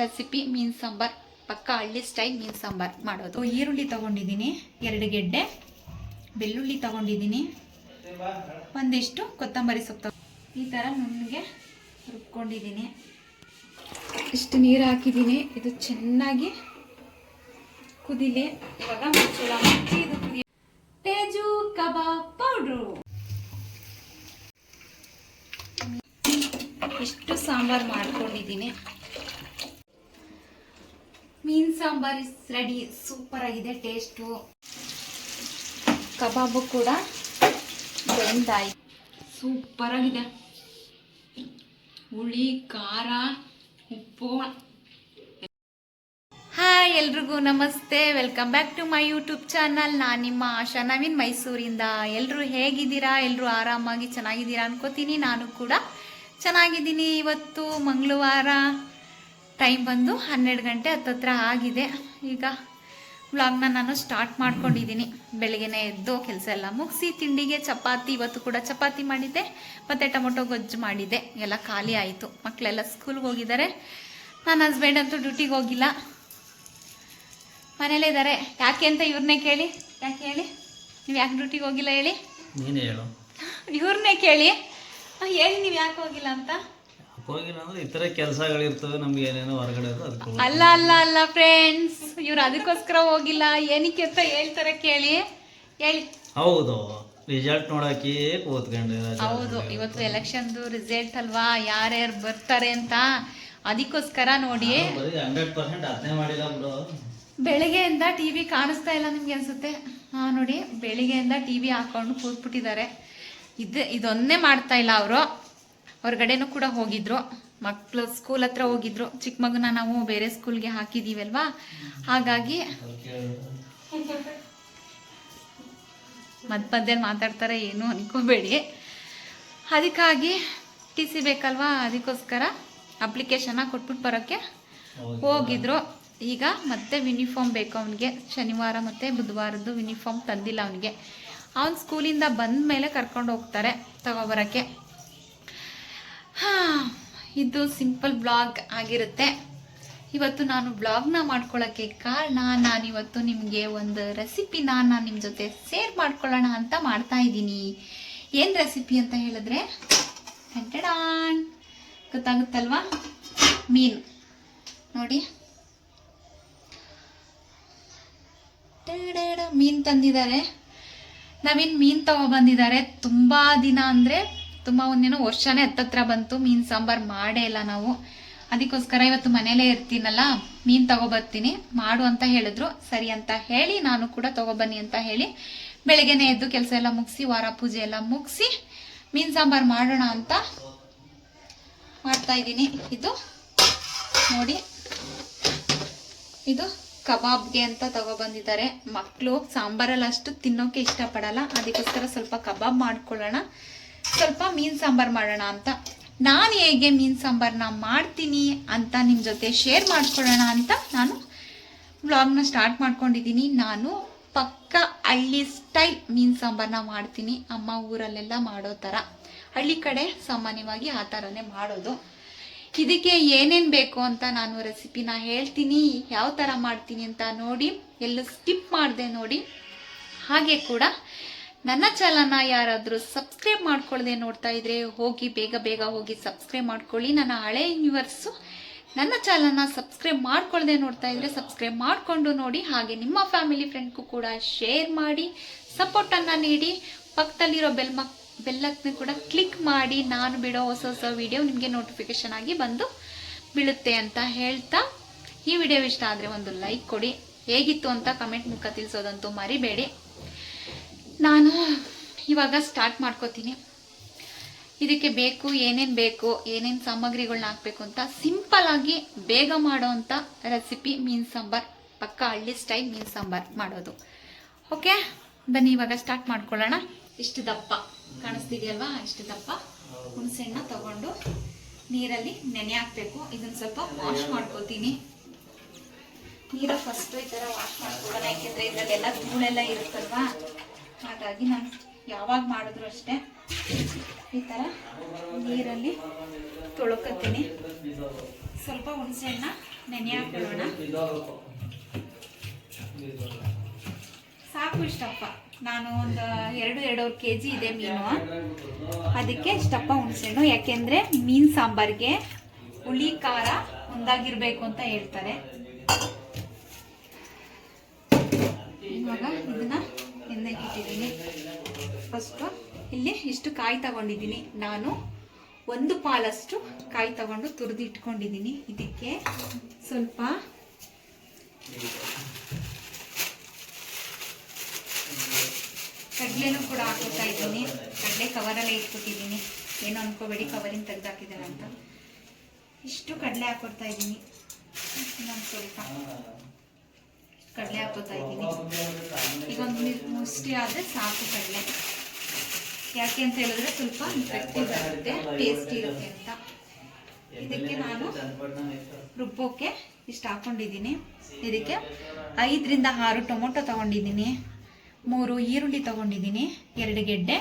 Recipe ಮೀನು ಸಾಂಬಾರ್, ಪಕ್ಕ ಹಳ್ಳಿ ಸ್ಟೈಲ್ ಮೀನು ಸಾಂಬಾರ್ ಮಾಡೋದು. ಈರುಳ್ಳಿ ತಗೊಂಡಿದ್ದೀನಿ, 2 ಗೆಡ್ಡೆ, ಬೆಳ್ಳುಳ್ಳಿ ತಗೊಂಡಿದ್ದೀನಿ, ಒಂದಿಷ್ಟು ಕೊತ್ತಂಬರಿ ಸೊಪ್ಪು ಈ ಥರ ನುಣ್ಣಗೆ ರುಬ್ಕೊಂಡಿದ್ದೀನಿ. ಇಷ್ಟು ನೀರು ಹಾಕಿದ್ದೀನಿ. ಇದು ಚೆನ್ನಾಗಿ ಕುದಿಲಿ. ಇವಾಗ ಮುಚ್ಚಳ ಮುಚ್ಚಿ ಇದು ಕುದಿ. ತೇಜು ಕಬಾಬ್ ಪೌಡ್ರು. ಇಷ್ಟು ಸಾಂಬಾರು ಮಾಡ್ಕೊಂಡಿದ್ದೀನಿ. ಮೀನು ಸಾಂಬಾರ್ ಇಸ್ ರೆಡಿ. ಸೂಪರ್ ಆಗಿದೆ ಟೇಸ್ಟು. ಕಬಾಬು ಕೂಡ ಬೆಂದಾಯಿ. ಸೂಪರ್ ಆಗಿದೆ. ಹುಳಿ, ಖಾರ, ಉಪ್ಪು. ಹಾಯ್, ಎಲ್ರಿಗೂ ನಮಸ್ತೆ. Welcome back to my YouTube channel. ನಾನು ನಿಮ್ಮ ಆಶಾ ನವೀನ್, ಮೈಸೂರಿಂದ. ಎಲ್ಲರೂ ಹೇಗಿದ್ದೀರಾ? ಎಲ್ಲರೂ ಆರಾಮಾಗಿ ಚೆನ್ನಾಗಿದ್ದೀರಾ ಅನ್ಕೋತೀನಿ. ನಾನು ಕೂಡ ಚೆನ್ನಾಗಿದ್ದೀನಿ. ಇವತ್ತು ಮಂಗಳವಾರ, ಟೈಮ್ ಬಂದು 12 ಗಂಟೆ ಹತ್ತತ್ರ ಆಗಿದೆ. ಈಗ ವ್ಲಾಗ್ನ ನಾನು ಸ್ಟಾರ್ಟ್ ಮಾಡ್ಕೊಂಡಿದ್ದೀನಿ. ಬೆಳಗ್ಗೆನೇ ಎದ್ದು ಕೆಲಸ ಎಲ್ಲ ಮುಗಿಸಿ ತಿಂಡಿಗೆ ಚಪಾತಿ, ಇವತ್ತು ಕೂಡ ಚಪಾತಿ ಮಾಡಿದ್ದೆ, ಮತ್ತು ಟೊಮೊಟೊ ಗೊಜ್ಜು ಮಾಡಿದ್ದೆ. ಎಲ್ಲ ಖಾಲಿ ಆಯಿತು. ಮಕ್ಕಳೆಲ್ಲ ಸ್ಕೂಲ್ಗೆ ಹೋಗಿದ್ದಾರೆ. ನನ್ನ ಹಸ್ಬೆಂಡ್ ಅಂತೂ ಡ್ಯೂಟಿಗೆ ಹೋಗಿಲ್ಲ, ಮನೇಲೇ ಇದ್ದಾರೆ. ಯಾಕೆ ಅಂತ ಇವ್ರನ್ನೇ ಕೇಳಿ. ಯಾಕೆ ಹೇಳಿ, ನೀವು ಯಾಕೆ ಡ್ಯೂಟಿಗೆ ಹೋಗಿಲ್ಲ ಹೇಳಿ? ನೀನೇ ಹೇಳು. ಇವ್ರನ್ನೇ ಕೇಳಿ, ಹೇಳಿ ನೀವು ಯಾಕೆ ಹೋಗಿಲ್ಲ ಅಂತ. ಹೋಗಿಲ್ಲ ಅಂದ್ರೆ ಈ ಥರ ಕೆಲಸಗಳಿರ್ತವೆ ನಮ್ಗೆ, ಏನೇನೋ ಹೊರಗಡೆ. ಅಲ್ಲ ಅಲ್ಲ ಅಲ್ಲ ಫ್ರೆಂಡ್ಸ್, ಇವ್ರು ಅದಕ್ಕೋಸ್ಕರ ಹೋಗಿಲ್ಲ. ಏನಕ್ಕೆ ಅಂತ ಹೇಳ್ತಾರೆ ಕೇಳಿ. ಹೇಳಿ. ಹೌದು, ರಿಸಲ್ಟ್ ನೋಡಕ್ಕೆ ಕೂತ್ಕೊಂಡೆ. ಹೌದು, ಇವತ್ತು ಎಲೆಕ್ಷನ್ದು ರಿಸಲ್ಟ್ ಅಲ್ವಾ, ಯಾರ್ಯಾರು ಬರ್ತಾರೆ ಅಂತ. ಅದಕ್ಕೋಸ್ಕರ ನೋಡಿ 100% ಅದನ್ನೇ ಮಾಡಿಲ್ಲ ಬಿಡು. ಬೆಳಿಗ್ಗೆಯಿಂದ ಟಿವಿ ಕಾಣಿಸ್ತಾ ಇಲ್ಲ ನಿಮ್ಗೆ ಅನ್ಸುತ್ತೆ. ನೋಡಿ, ಬೆಳಿಗ್ಗೆಯಿಂದ ಟಿವಿ ಹಾಕೊಂಡು ಕೂತ್ಬಿಟ್ಟಿದ್ದಾರೆ. ಇದೊಂದೇ ಮಾಡ್ತಾ ಇಲ್ಲ ಅವರು. ಹೊರಗಡೆನೂ ಕೂಡ ಹೋಗಿದ್ರು, ಮಕ್ಕಳು ಸ್ಕೂಲ್ ಹತ್ರ ಹೋಗಿದ್ರು. ಚಿಕ್ಕ ಮಗನ ನಾವು ಬೇರೆ ಸ್ಕೂಲ್ಗೆ ಹಾಕಿದೀವಲ್ವಾ, ಹಾಗಾಗಿ ಮಧ್ಯದಲ್ಲಿ ಮಾತಾಡ್ತಾರೆ, ಏನು ಅನ್ಕೋಬೇಡಿ. ಅದಕ್ಕಾಗಿ TC ಬೇಕಲ್ವಾ, ಅದಕ್ಕೋಸ್ಕರ ಅಪ್ಲಿಕೇಶನ್ನ ಕೊಟ್ಬಿಟ್ಟು ಬರೋಕ್ಕೆ ಹೋಗಿದ್ರು. ಈಗ ಮತ್ತೆ ಯೂನಿಫಾರ್ಮ್ ಬೇಕು ಅವನಿಗೆ. ಶನಿವಾರ ಮತ್ತು ಬುಧವಾರದ್ದು ಯೂನಿಫಾರ್ಮ್ ತಂದಿಲ್ಲ ಅವನಿಗೆ. ಅವನು ಸ್ಕೂಲಿಂದ ಬಂದ ಮೇಲೆ ಕರ್ಕೊಂಡು ಹೋಗ್ತಾರೆ ತಗೊಬರೋಕ್ಕೆ. ಇದು ಸಿಂಪಲ್ ಬ್ಲಾಗ್ ಆಗಿರುತ್ತೆ. ಇವತ್ತು ನಾನು ಬ್ಲಾಗ್ನ ಮಾಡ್ಕೊಳ್ಳೋಕ್ಕೆ ಕಾರಣ, ನಾನಿವತ್ತು ನಿಮಗೆ ಒಂದು ರೆಸಿಪಿನ ನಾನು ನಿಮ್ಮ ಜೊತೆ ಶೇರ್ ಮಾಡ್ಕೊಳ್ಳೋಣ ಅಂತ ಮಾಡ್ತಾ ಇದ್ದೀನಿ. ಏನು ರೆಸಿಪಿ ಅಂತ ಹೇಳಿದ್ರೆ, ಗೊತ್ತಾಗುತ್ತಲ್ವಾ? ಮೀನು ನೋಡಿ, ಮೀನು ತಂದಿದ್ದಾರೆ. ನವೀನ್ ಮೀನು ತಗೊಬಂದಿದ್ದಾರೆ. ತುಂಬ ದಿನ ಅಂದರೆ ತುಂಬ ಒಂದೇನೋ ವರ್ಷನೇ ಹತ್ತತ್ರ ಬಂತು ಮೀನು ಸಾಂಬಾರು ಮಾಡೇ ಇಲ್ಲ ನಾವು. ಅದಕ್ಕೋಸ್ಕರ ಇವತ್ತು ಮನೇಲೇ ಇರ್ತೀನಲ್ಲ, ಮೀನು ತಗೊಬರ್ತೀನಿ ಮಾಡು ಅಂತ ಹೇಳಿದ್ರು. ಸರಿ ಅಂತ ಹೇಳಿ ನಾನು ಕೂಡ ತಗೊಬನ್ನಿ ಅಂತ ಹೇಳಿ ಬೆಳಗ್ಗೆನೇ ಎದ್ದು ಕೆಲಸ ಎಲ್ಲ ಮುಗಿಸಿ, ವಾರ ಪೂಜೆ ಎಲ್ಲ ಮುಗಿಸಿ ಮೀನು ಸಾಂಬಾರು ಮಾಡೋಣ ಅಂತ ಮಾಡ್ತಾ ಇದ್ದೀನಿ. ಇದು ನೋಡಿ, ಇದು ಕಬಾಬ್ಗೆ ಅಂತ ತಗೊಬಂದಿದ್ದಾರೆ. ಮಕ್ಕಳು ಸಾಂಬಾರಲ್ಲಿ ಅಷ್ಟು ತಿನ್ನೋಕೆ ಇಷ್ಟಪಡಲ್ಲ, ಅದಕ್ಕೋಸ್ಕರ ಸ್ವಲ್ಪ ಕಬಾಬ್ ಮಾಡ್ಕೊಳ್ಳೋಣ, ಸ್ವಲ್ಪ ಮೀನು ಸಾಂಬಾರು ಮಾಡೋಣ ಅಂತ. ನಾನು ಹೇಗೆ ಮೀನು ಸಾಂಬಾರನ್ನ ಮಾಡ್ತೀನಿ ಅಂತ ನಿಮ್ಮ ಜೊತೆ ಶೇರ್ ಮಾಡ್ಕೊಳ್ಳೋಣ ಅಂತ ನಾನು ವ್ಲಾಗ್ನ ಸ್ಟಾರ್ಟ್ ಮಾಡ್ಕೊಂಡಿದ್ದೀನಿ. ನಾನು ಪಕ್ಕ ಹಳ್ಳಿ ಸ್ಟೈಲ್ ಮೀನು ಸಾಂಬಾರನ್ನ ಮಾಡ್ತೀನಿ, ಅಮ್ಮ ಊರಲ್ಲೆಲ್ಲ ಮಾಡೋ ಥರ. ಹಳ್ಳಿ ಕಡೆ ಸಾಮಾನ್ಯವಾಗಿ ಆ ಥರನೇ ಮಾಡೋದು. ಇದಕ್ಕೆ ಏನೇನು ಬೇಕು ಅಂತ ನಾನು ರೆಸಿಪಿನ ಹೇಳ್ತೀನಿ, ಯಾವ ಥರ ಮಾಡ್ತೀನಿ ಅಂತ ನೋಡಿ, ಎಲ್ಲ ಸ್ಕಿಪ್ ಮಾಡಿದೆ ನೋಡಿ. ಹಾಗೆ ಕೂಡ ನನ್ನ ಚಾನಲ್ನ ಯಾರಾದರೂ ಸಬ್ಸ್ಕ್ರೈಬ್ ಮಾಡ್ಕೊಳ್ಳದೆ ನೋಡ್ತಾ ಇದ್ರೆ ಹೋಗಿ ಬೇಗ ಹೋಗಿ ಸಬ್ಸ್ಕ್ರೈಬ್ ಮಾಡ್ಕೊಳ್ಳಿ. ನನ್ನ ಹಳೆ ಯೂನಿವರ್ಸು ನನ್ನ ಚಾನಲ್ನ ಸಬ್ಸ್ಕ್ರೈಬ್ ಮಾಡ್ಕೊಳ್ಳದೆ ನೋಡ್ತಾ ಇದ್ರೆ ಸಬ್ಸ್ಕ್ರೈಬ್ ಮಾಡಿಕೊಂಡು ನೋಡಿ. ಹಾಗೆ ನಿಮ್ಮ ಫ್ಯಾಮಿಲಿ ಫ್ರೆಂಡ್ಗೂ ಕೂಡ ಶೇರ್ ಮಾಡಿ ಸಪೋರ್ಟನ್ನು ನೀಡಿ. ಪಕ್ಕದಲ್ಲಿರೋ ಬೆಲ್ಲಕ್ಕನ್ನು ಕೂಡ ಕ್ಲಿಕ್ ಮಾಡಿ, ನಾನು ಬಿಡೋ ಹೊಸ ವಿಡಿಯೋ ನಿಮಗೆ ನೋಟಿಫಿಕೇಶನ್ ಆಗಿ ಬಂದು ಬೀಳುತ್ತೆ ಅಂತ ಹೇಳ್ತಾ, ಈ ವಿಡಿಯೋ ಇಷ್ಟ ಆದರೆ ಒಂದು ಲೈಕ್ ಕೊಡಿ. ಹೇಗಿತ್ತು ಅಂತ ಕಮೆಂಟ್ ಮೂಲಕ ತಿಳಿಸೋದಂತೂ ಮರಿಬೇಡಿ. ನಾನು ಇವಾಗ ಸ್ಟಾರ್ಟ್ ಮಾಡ್ಕೋತೀನಿ. ಇದಕ್ಕೆ ಬೇಕು ಏನೇನು ಸಾಮಗ್ರಿಗಳನ್ನ ಹಾಕಬೇಕು ಅಂತ ಸಿಂಪಲ್ ಆಗಿ ಬೇಗ ಮಾಡೋ ಅಂಥ ರೆಸಿಪಿ ಮೀನು ಸಾಂಬಾರ್, ಪಕ್ಕ ಹಳ್ಳಿ ಸ್ಟೈಲ್ ಮೀನು ಸಾಂಬಾರ್ ಮಾಡೋದು. ಓಕೆ, ಬನ್ನಿ ಇವಾಗ ಸ್ಟಾರ್ಟ್ ಮಾಡ್ಕೊಳ್ಳೋಣ. ಇಷ್ಟು ದಪ್ಪ ಕಾಣಿಸ್ತಿದೆಯಲ್ವಾ, ಇಷ್ಟು ದಪ್ಪ ಹುಣಸೆಹಣ್ಣ ತಗೊಂಡು ನೀರಲ್ಲಿ ನೆನೆ ಹಾಕಬೇಕು. ಇದನ್ನ ಸ್ವಲ್ಪ ವಾಶ್ ಮಾಡ್ಕೋತೀನಿ. ನೀರು ಫಸ್ಟ್ ಈ ಥರ ವಾಶ್ ಮಾಡ್ಕೊಳ್ಳೋಣ, ಯಾಕೆಂದರೆ ಇದರಲ್ಲೆಲ್ಲ ಧೂಳೆಲ್ಲ ಇರುತ್ತಲ್ವಾ, ಹಾಗಾಗಿ ನಾನು ಯಾವಾಗ ಮಾಡಿದ್ರು ಅಷ್ಟೇ ಈ ಥರ ನೀರಲ್ಲಿ ತೊಳ್ಕೊತೀನಿ. ಸ್ವಲ್ಪ ಹುಣಸೆಹಣ್ಣ ನೆನೆ ಹಾಕೊಳ್ಳೋಣ. ಸಾಕು ಇಷ್ಟಪ್ಪ. ನಾನು ಒಂದು 2.5 kg ಇದೆ ಮೀನು, ಅದಕ್ಕೆ ಇಷ್ಟಪ್ಪ ಹುಣಸೆಹಣ್ಣು. ಯಾಕೆಂದ್ರೆ ಮೀನು ಸಾಂಬಾರ್ಗೆ ಹುಳಿ ಖಾರ ಒಂದಾಗಿರ್ಬೇಕು ಅಂತ ಹೇಳ್ತಾರೆ. ಇವಾಗ ಇದನ್ನ ಎಣ್ಣೆಗೆ ಇಟ್ಟಿದ್ದೀನಿ. ಫಸ್ಟು ಇಲ್ಲಿ ಇಷ್ಟು ಕಾಯಿ ತಗೊಂಡಿದ್ದೀನಿ ನಾನು. 1 ಪಾಲಷ್ಟು ಕಾಯಿ ತಗೊಂಡು ತುರಿದು ಇಟ್ಕೊಂಡಿದ್ದೀನಿ. ಇದಕ್ಕೆ ಸ್ವಲ್ಪ ಕಡಲೆನೂ ಕೂಡ ಹಾಕೋತಾ ಇದ್ದೀನಿ. ಕಡಲೆ ಕವರಲ್ಲೇ ಇಟ್ಬಿಟ್ಟಿದ್ದೀನಿ, ಏನೋ ಅನ್ಕೋಬೇಡಿ ಕವರಿಂದ ತೆಗ್ದಾಕಿದ್ದಾರೆ ಅಂತ. ಇಷ್ಟು ಕಡಲೆ ಹಾಕೊಡ್ತಾ ಇದ್ದೀನಿ. ಇನ್ನೊಂದು ಸ್ವಲ್ಪ ಕಡಲೆ ಹಾಕೋತಾ ಇದ್ದೀನಿ. ಈಗ ಒಂದು ಮುಷ್ಟಿ ಆದರೆ ಸಾಕು ಕಡಲೆ. ಯಾಕೆ ಅಂತ ಹೇಳಿದ್ರೆ ಸ್ವಲ್ಪ ಗಟ್ಟಿ ಬರುತ್ತೆ, ಟೇಸ್ಟ್ ಇರುತ್ತೆ ಅಂತ. ಇದಕ್ಕೆ ನಾನು ರುಬ್ಬೋಕ್ಕೆ ಇಷ್ಟು ಹಾಕೊಂಡಿದ್ದೀನಿ. ಇದಕ್ಕೆ 5 ರಿಂದ 6 ಟೊಮೊಟೊ ತಗೊಂಡಿದ್ದೀನಿ, 3 ಈರುಳ್ಳಿ ತಗೊಂಡಿದ್ದೀನಿ, 2 ಗೆಡ್ಡೆ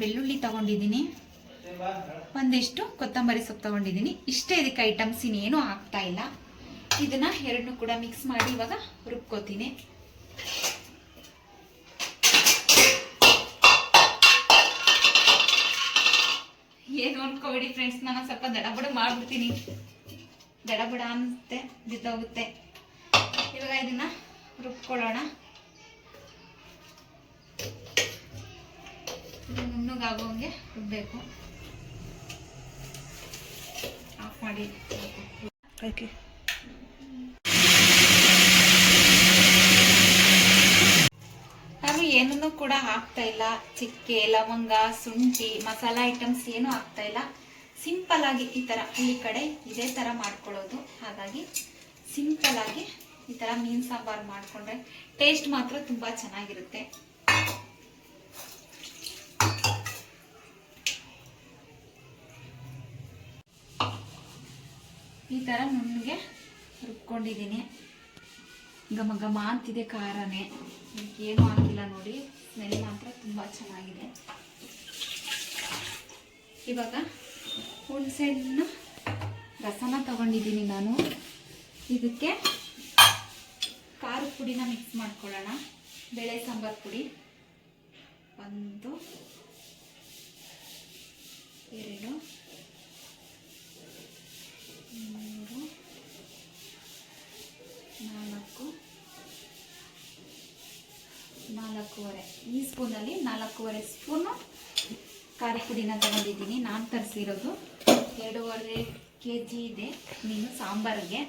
ಬೆಳ್ಳುಳ್ಳಿ ತಗೊಂಡಿದ್ದೀನಿ, ಒಂದಿಷ್ಟು ಕೊತ್ತಂಬರಿ ಸೊಪ್ಪು ತಗೊಂಡಿದ್ದೀನಿ. ಇಷ್ಟೇ ಇದಕ್ಕೆ ಐಟಮ್ಸ್, ಇನ್ನೇನು ಹಾಕ್ತಾ ಇಲ್ಲ. ಇದನ್ನ ಎರಡನ್ನೂ ಕೂಡ ಮಿಕ್ಸ್ ಮಾಡಿ ಇವಾಗ ರುಬ್ಕೋತೀನಿ. ಏನು ಅನ್ಕೋಬೇಡಿ ಫ್ರೆಂಡ್ಸ್, ನಾನು ಸ್ವಲ್ಪ ದಡಬಡ ಮಾಡ್ಬಿಡ್ತೀನಿ. ದಡಬಡ ಅನ್ಸುತ್ತೆ, ಬಿದ್ದೋಗುತ್ತೆ. ಇವಾಗ ಇದನ್ನ ರುಬ್ಕೊಳ್ಳೋಣ. ನುಣ್ಣಗಾಗೋಂಗೆ ರುಬ್ಬೇಕು. ಆಫ್ ಮಾಡಿ ಓಕೆ. ನಾನು ಏನನ್ನೂ ಕೂಡ ಹಾಕ್ತಾ ಇಲ್ಲ. ಚಕ್ಕೆ, ಲವಂಗ, ಶುಂಠಿ, ಮಸಾಲ ಐಟಮ್ಸ್ ಏನು ಹಾಕ್ತಾ ಇಲ್ಲ. ಸಿಂಪಲ್ ಆಗಿ ಈ ಥರ ಹಳ್ಳಿ ಕಡೆ ಇದೇ ಥರ ಮಾಡ್ಕೊಳ್ಳೋದು. ಹಾಗಾಗಿ ಸಿಂಪಲ್ ಆಗಿ ಈ ಥರ ಮೀನು ಸಾಂಬಾರು ಮಾಡಿಕೊಂಡ್ರೆ ಟೇಸ್ಟ್ ಮಾತ್ರ ತುಂಬ ಚೆನ್ನಾಗಿರುತ್ತೆ. ಈ ಥರ ನುಣ್ಣಗೆ ರುಬ್ಕೊಂಡಿದ್ದೀನಿ. ಘಮ ಘಮ ಅಂತಿದೆ ಖಾರನೇ. ಏನು ಹಾಕಿಲ್ಲ ನೋಡಿ, ಸ್ಮೆಲ್ ಮಾತ್ರ ತುಂಬ ಚೆನ್ನಾಗಿದೆ. ಇವಾಗ ಹುಣಸೆಹಣ್ಣು ರಸನ ತಗೊಂಡಿದ್ದೀನಿ ನಾನು. ಇದಕ್ಕೆ ಖಾರದ ಪುಡಿನ ಮಿಕ್ಸ್ ಮಾಡ್ಕೊಳ್ಳೋಣ. ಬೇಳೆ ಸಾಂಬಾರು ಪುಡಿ 1 2 3 4 ಈ ಸ್ಪೂನಲ್ಲಿ 4.5 ಸ್ಪೂನು ಖಾರ ಪುಡಿನ ತಗೊಂಡಿದ್ದೀನಿ. ನಾನು ತರಿಸಿರೋದು 2.5 kg ಇದೆ ಮೀನು ಸಾಂಬಾರಿಗೆ.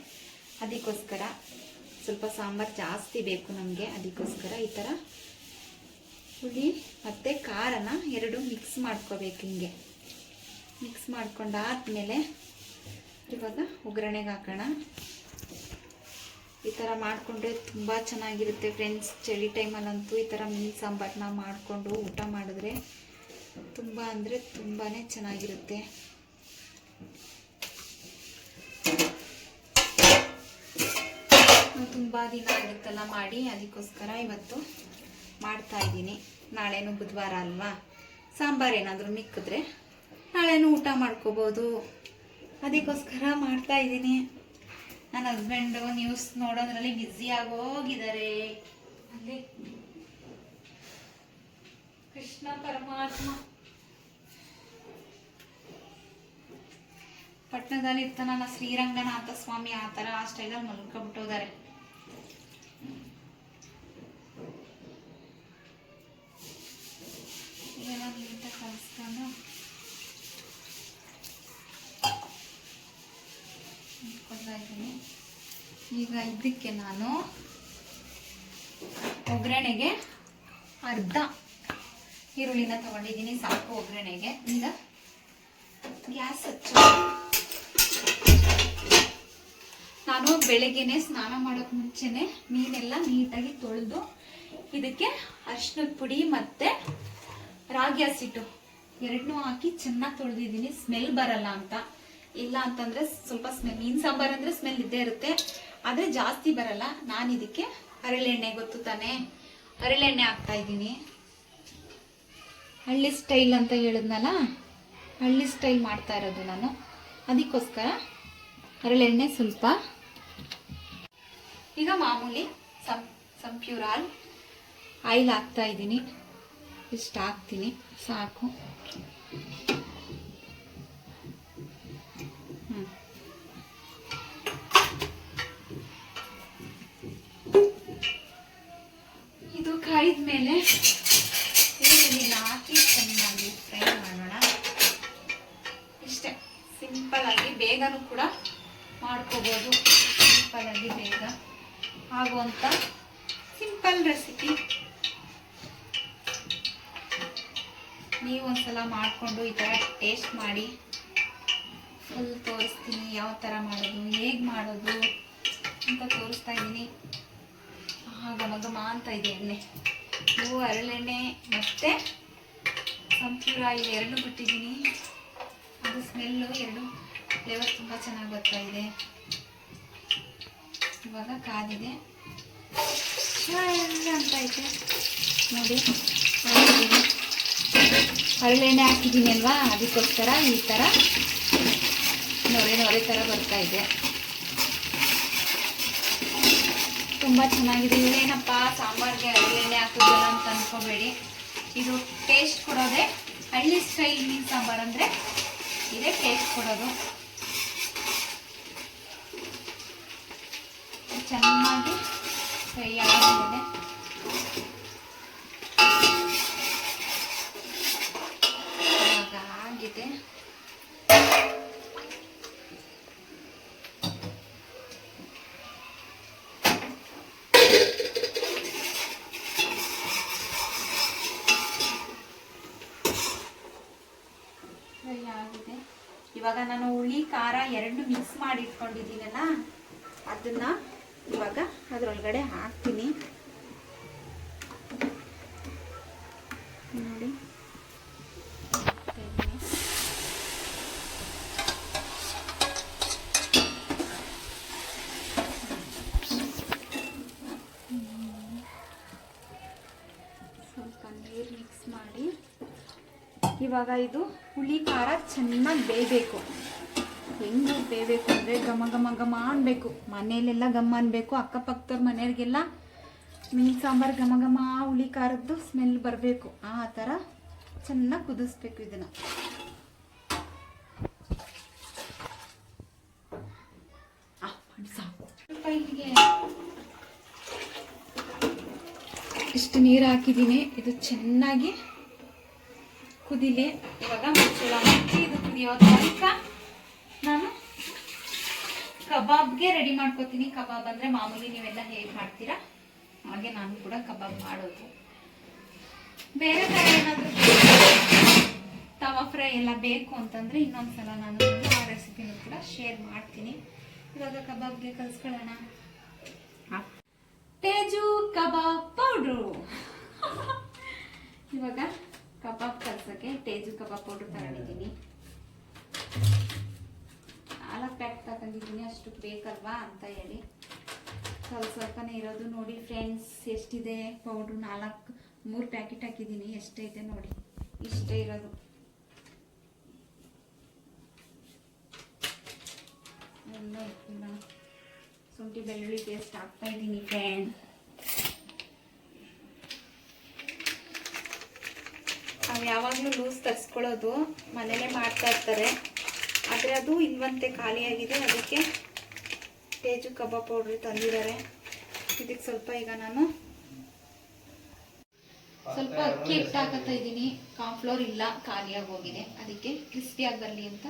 ಅದಕ್ಕೋಸ್ಕರ ಸ್ವಲ್ಪ ಸಾಂಬಾರು ಜಾಸ್ತಿ ಬೇಕು ನಮಗೆ. ಅದಕ್ಕೋಸ್ಕರ ಈ ಥರ ಹುಳಿ ಮತ್ತು ಖಾರನ ಎರಡು ಮಿಕ್ಸ್ ಮಾಡ್ಕೋಬೇಕು. ಹಿಂಗೆ ಮಿಕ್ಸ್ ಮಾಡ್ಕೊಂಡಾದ್ಮೇಲೆ ಇವಾಗ ಒಗ್ಗರಣೆಗೆ ಹಾಕೋಣ. ಈ ಥರ ಮಾಡಿಕೊಂಡ್ರೆ ತುಂಬ ಚೆನ್ನಾಗಿರುತ್ತೆ ಫ್ರೆಂಡ್ಸ್. ಚಳಿ ಟೈಮಲ್ಲಂತೂ ಈ ಥರ ಮೀನು ಸಾಂಬಾರನ್ನ ಮಾಡಿಕೊಂಡು ಊಟ ಮಾಡಿದ್ರೆ ತುಂಬ ಅಂದರೆ ತುಂಬಾ ಚೆನ್ನಾಗಿರುತ್ತೆ. ತುಂಬ ದಿನ ಆಗಿತ್ತಲ್ಲ ಮಾಡಿ, ಅದಕ್ಕೋಸ್ಕರ ಇವತ್ತು ಮಾಡ್ತಾ ಇದ್ದೀನಿ. ನಾಳೆನೂ ಬುಧವಾರ ಅಲ್ವಾ, ಸಾಂಬಾರು ಏನಾದರೂ ಮಿಕ್ಕಿದ್ರೆ ನಾಳೆನೂ ಊಟ ಮಾಡ್ಕೋಬೋದು. ಅದಕ್ಕೋಸ್ಕರ ಮಾಡ್ತಾ ಇದ್ದೀನಿ. ನನ್ನ ಹಸ್ಬೆಂಡು ನ್ಯೂಸ್ ನೋಡೋದ್ರಲ್ಲಿ ಬ್ಯುಸಿ ಆಗೋಗಿದ್ದಾರೆ. ಅಲ್ಲಿ ಕೃಷ್ಣ ಪರಮಾತ್ಮ ಪಟ್ಟಣದಲ್ಲಿ ಇರ್ತಾನಲ್ಲ ಶ್ರೀರಂಗನಾಥ ಸ್ವಾಮಿ, ಆ ಥರ ಆ ಸ್ಟೈಲಲ್ಲಿ ಮಲ್ಕೊಬಿಟ್ಟೋದಾರೆ. ಇದೆಲ್ಲ ನೀಟಾಗಿ ಕಲಿಸ್ಕೊಂಡು ಇಟ್ಕೊಳ್ತಾ ಇದ್ದೀನಿ. ಈಗ ಇದಕ್ಕೆ ನಾನು ಒಗ್ಗರಣೆಗೆ ಅರ್ಧ ಈರುಳ್ಳಿನ ತಗೊಂಡಿದ್ದೀನಿ, ಸಾಕು ಒಗ್ಗರಣೆಗೆ. ಈಗ ಗ್ಯಾಸ್ ಹಚ್ಚು. ನಾನು ಬೆಳಗ್ಗೆನೆ ಸ್ನಾನ ಮಾಡೋಕೆ ಮುಂಚೆನೆ ಮೀನೆಲ್ಲ ನೀಟಾಗಿ ತೊಳೆದು ಇದಕ್ಕೆ ಅರಿಶಿನದ ಪುಡಿ ಮತ್ತು ರಾಗಿ ಹಸಿಟ್ಟು ಎರಡನ್ನೂ ಹಾಕಿ ಚೆನ್ನಾಗಿ ತೊಳೆದಿದ್ದೀನಿ, ಸ್ಮೆಲ್ ಬರಲ್ಲ ಅಂತ. ಇಲ್ಲ ಅಂತಂದರೆ ಸ್ವಲ್ಪ ಸ್ಮೆಲ್, ಮೀನು ಸಾಂಬಾರು ಅಂದರೆ ಸ್ಮೆಲ್ ಇದ್ದೇ ಇರುತ್ತೆ, ಆದರೆ ಜಾಸ್ತಿ ಬರಲ್ಲ. ನಾನು ಇದಕ್ಕೆ ಹರಳೆಣ್ಣೆ, ಗೊತ್ತು ತಾನೇ, ಹರಳೆಣ್ಣೆ ಹಾಕ್ತಾ ಇದ್ದೀನಿ. ಹಳ್ಳಿ ಸ್ಟೈಲ್ ಅಂತ ಹೇಳಿದ್ನಲ್ಲ, ಹಳ್ಳಿ ಸ್ಟೈಲ್ ಮಾಡ್ತಾ ಇರೋದು ನಾನು. ಅದಕ್ಕೋಸ್ಕರ ಹರಳೆಣ್ಣೆ ಸ್ವಲ್ಪ ಈಗ ಮಾಮೂಲಿ ಸಂಪ್ಯೂರ್ ಆಯಿಲ್ ಹಾಕ್ತಾ ಇದ್ದೀನಿ. ಇಷ್ಟು ಹಾಕ್ತೀನಿ ಸಾಕು. ಇದು ಕಾಯಿದ ಮೇಲೆ ಈರುಳ್ಳಿನ ಹಾಕಿ ಚೆನ್ನಾಗಿ ಫ್ರೈ ಮಾಡೋಣ. ಇಷ್ಟೇ, ಸಿಂಪಲ್ ಆಗಿ ಬೇಗನೂ ಕೂಡ ಮಾಡ್ಕೋಬೋದು. ಸಿಂಪಲ್ ಆಗಿ ಬೇಗ ಆಗುವಂಥ ಸಿಂಪಲ್ ರೆಸಿಪಿ. ನೀವು ಒಂದ್ಸಲ ಮಾಡಿಕೊಂಡು ಈ ಥರ ಟೇಸ್ಟ್ ಮಾಡಿ. ಫುಲ್ ತೋರಿಸ್ತೀನಿ ಯಾವ ಥರ ಮಾಡೋದು, ಹೇಗೆ ಮಾಡೋದು ಅಂತ ತೋರಿಸ್ತಾ ಇದ್ದೀನಿ. ಘಮ ಅಂತ ಇದೆ ಎಣ್ಣೆ. ಇವು ಹರಳೆಣ್ಣೆ ಮತ್ತು ಸಂಪ್ಯೂರ್ ಆಯಿಲ್ ಎರಡು ಬಿಟ್ಟಿದ್ದೀನಿ. ಅದು ಸ್ಮೆಲ್ಲು ಎರಡು ಫ್ಲೇವರ್ ತುಂಬ ಚೆನ್ನಾಗಿ ಬರ್ತಾ ಇದೆ. ಇವಾಗ ಕಾದಿದೆ ಅಂತ ಐತೆ ನೋಡಿ. ಹರಳೆಣ್ಣೆ ಹಾಕಿದ್ದೀನಿ ಅಲ್ವಾ, ಅದಕ್ಕೋಸ್ಕರ ಈ ಥರ ನೊರೆ ಥರ ಬರ್ತಾ ಇದೆ. ತುಂಬ ಚೆನ್ನಾಗಿದೆ. ಇವೇನಪ್ಪ ಸಾಂಬಾರಿಗೆ ಹರಳೆಣ್ಣೆ ಹಾಕಿದ್ರಲ್ಲ ಅಂತ ಅಂದ್ಕೋಬೇಡಿ. ಇದು ಟೇಸ್ಟ್ ಕೊಡೋದೆ ಹಳ್ಳಿ ಸ್ಟೈಲ್ ಮೀನು ಸಾಂಬಾರು ಅಂದರೆ ಇದೇ ಟೇಸ್ಟ್ ಕೊಡೋದು. ಚೆನ್ನಾಗಿ ಫ್ರೈ ಆಗಿದೆ. ಆಗಿದೆ. ಆಗಿದೆ. ಇವಾಗ ನಾನು ಹುಳಿ ಖಾರ ಎರಡು ಮಿಕ್ಸ್ ಮಾಡಿ ಇಟ್ಕೊಂಡಿದ್ದೀನಲ್ಲ, ಅದನ್ನ ಇವಾಗ ಅದರೊಳಗಡೆ ಹಾಕ್ತೀನಿ ನೋಡಿ. ಸ್ವಲ್ಪ ನೀರು ಮಿಕ್ಸ್ ಮಾಡಿ ಇವಾಗ ಇದು ಹುಳಿ ಖಾರ ಚೆನ್ನಾಗಿ ಬೇಯಬೇಕು. ಹೆಂಗೆ ಬೇಯಬೇಕು ಅಂದರೆ ಘಮ ಘಮ ಘಮ ಅನ್ಬೇಕು. ಮನೆಯಲ್ಲೆಲ್ಲ ಘಮ ಅನ್ಬೇಕು. ಅಕ್ಕಪಕ್ಕದವ್ರ ಮನೆಯವ್ರಿಗೆಲ್ಲ ಮೀನು ಸಾಂಬಾರು ಘಮ ಘಮ ಹುಳಿ ಖಾರದ್ದು ಸ್ಮೆಲ್ ಬರಬೇಕು. ಆ ಥರ ಚೆನ್ನಾಗಿ ಕುದಿಸ್ಬೇಕು ಇದನ್ನು. ಸಾಕು. ಇಲ್ಲಿಗೆ ಇಷ್ಟು ನೀರು ಹಾಕಿದ್ದೀನಿ. ಇದು ಚೆನ್ನಾಗಿ ಕುದಿಲೆ. ಇವಾಗ ಮುಚ್ಚಳ ಮುಚ್ಚಿ ಇದು ಕುದಿಯೋ ತನಕ ನಾನು ಕಬಾಬ್ಗೆ ರೆಡಿ ಮಾಡ್ಕೋತೀನಿ. ಕಬಾಬ್ ಅಂದರೆ ಮಾಮೂಲಿ ನೀವೆಲ್ಲ ಹೇಗೆ ಮಾಡ್ತೀರಾ ಹಾಗೆ ನಾನು ಕೂಡ ಕಬಾಬ್ ಮಾಡೋದು. ಬೇರೆ ಥರ ಏನಾದರೂ ತವಾ ಫ್ರೈ ಎಲ್ಲ ಬೇಕು ಅಂತಂದರೆ ಇನ್ನೊಂದ್ಸಲ ನಾನು ಆ ರೆಸಿಪಿನೂ ಕೂಡ ಶೇರ್ ಮಾಡ್ತೀನಿ. ಇವಾಗ ಕಬಾಬ್ಗೆ ಕಲಿಸ್ಕೊಳ್ಳೋಣ. ತೇಜು ಕಬಾಬ್ ಪೌಡ್ರು. ಇವಾಗ ಕಬಾಬ್ ಕಲ್ಸೋಕ್ಕೆ ತೇಜು ಕಬಾಬ್ ಪೌಡ್ರ್ ತಗೊಂಡಿದ್ದೀನಿ. 4 ಪ್ಯಾಕ್ ತಗೊಂಡಿದ್ದೀನಿ. ಅಷ್ಟು ಬೇಕಲ್ವಾ ಅಂತ ಹೇಳಿ ಸ್ವಲ್ಪನೇ ಇರೋದು. ನೋಡಿ ಫ್ರೆಂಡ್ಸ್ ಎಷ್ಟಿದೆ ಪೌಡ್ರು. 3 ಪ್ಯಾಕೆಟ್ ಹಾಕಿದ್ದೀನಿ. ಎಷ್ಟೈತೆ ನೋಡಿ, ಇಷ್ಟೇ ಇರೋದು. ಎಲ್ಲ ಇಟ್ಟಿಲ್ಲ. ಶುಂಠಿ ಬೆಳ್ಳುಳ್ಳಿ ಪೇಸ್ಟ್ ಹಾಕ್ತಾ ಇದ್ದೀನಿ ಫ್ರೆಂಡ್. ನಾವು ಯಾವಾಗಲೂ ಲೂಸ್ ತರಿಸ್ಕೊಳ್ಳೋದು, ಮನೇಲೇ ಮಾಡ್ತಾ ಇರ್ತಾರೆ. ಆದರೆ ಅದು ಇನ್ವಂತೆ ಖಾಲಿಯಾಗಿದೆ. ಅದಕ್ಕೆ ತೇಜು ಕಬಾಬ್ ಪೌಡ್ರ್ ತಂದಿದ್ದಾರೆ. ಇದಕ್ಕೆ ಸ್ವಲ್ಪ ಈಗ ನಾನು ಸ್ವಲ್ಪ ಅಕ್ಕಿ ಹಿಟ್ಟು ಹಾಕತ್ತಾ ಇದ್ದೀನಿ. ಕಾರ್ನ್ಫ್ಲೋರ್ ಇಲ್ಲ, ಖಾಲಿಯಾಗಿ ಹೋಗಿದೆ. ಅದಕ್ಕೆ ಕ್ರಿಸ್ಪಿಯಾಗಿ ಬರಲಿ ಅಂತ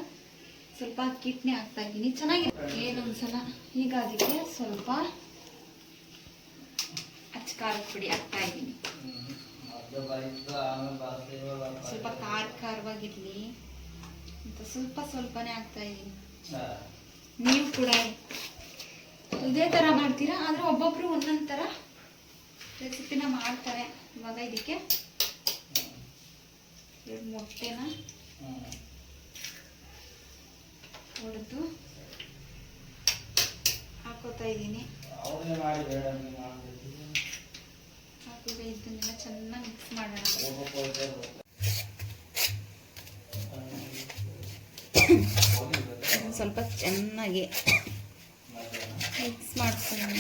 ಸ್ವಲ್ಪ ಅಕ್ಕಿ ಹಿಟ್ಟನ್ನೇ ಹಾಕ್ತಾ ಇದ್ದೀನಿ. ಚೆನ್ನಾಗಿದೆ ಏನೊಂದ್ಸಲ. ಈಗ ಅದಕ್ಕೆ ಸ್ವಲ್ಪ ಅಚ್ಚ ಖಾರದ ಪುಡಿ ಹಾಕ್ತಾ ಇದ್ದೀನಿ. ಸ್ವಲ್ಪ ಖಾರವಾಗಿರ್ಲಿ ಅಂತ ಸ್ವಲ್ಪನೇ ಹಾಕ್ತಾ ಇದ್ದೀನಿ. ನೀವು ಕೂಡ ಇದೇ ಥರ ಮಾಡ್ತೀರಾ, ಆದರೆ ಒಬ್ಬೊಬ್ರು ಒಂದೊಂದು ಥರ ರೆಸಿಪಿನ ಮಾಡ್ತಾರೆ. ಇವಾಗ ಇದಕ್ಕೆ 2 ಮೊಟ್ಟೆನ ಹೊಡೆದು ಹಾಕೋತಾ ಇದ್ದೀನಿ. ಹಾಕಿದ ಇದನ್ನೆಲ್ಲ ಚೆನ್ನಾಗಿ ಮಿಕ್ಸ್ ಮಾಡೋಣ. ಸ್ವಲ್ಪ ಚೆನ್ನಾಗಿ ಮಿಕ್ಸ್ ಮಾಡ್ಕೊಳ್ಳೋಣ.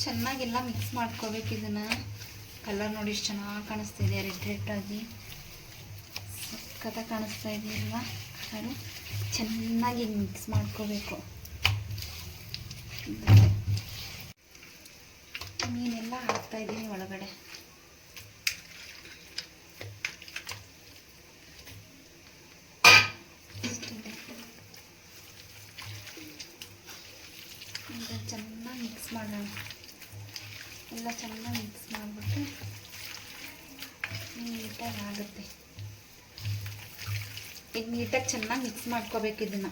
ಚೆನ್ನಾಗೆಲ್ಲ ಮಿಕ್ಸ್ ಮಾಡ್ಕೋಬೇಕು ಇದನ್ನು. ಕಲರ್ ನೋಡಿ ಎಷ್ಟು ಚೆನ್ನಾಗಿ ಕಾಣಿಸ್ತಿದೆ, ರೆಡ್ ಆಗಿ ಸಖತ್ತಾಗಿ ಕಾಣಿಸ್ತಾ ಇದೆ ಅಲ್ವಾ ಕಲರು. ಚೆನ್ನಾಗಿ ಮಿಕ್ಸ್ ಮಾಡ್ಕೋಬೇಕು. ಮೀನೆಲ್ಲ ಹಾಕ್ತಾಯಿದ್ದೀನಿ ಒಳಗಡೆ. ಚೆನ್ನಾಗಿ ಮಿಕ್ಸ್ ಮಾಡೋಣ. ಎಲ್ಲ ಚೆನ್ನಾಗಿ ಮಿಕ್ಸ್ ಮಾಡಿಬಿಟ್ಟು ನೀಟಾಗಿ ಆಗುತ್ತೆ. ಈಗ ನೀಟಾಗಿ ಚೆನ್ನಾಗಿ ಮಿಕ್ಸ್ ಮಾಡ್ಕೋಬೇಕು ಇದನ್ನು.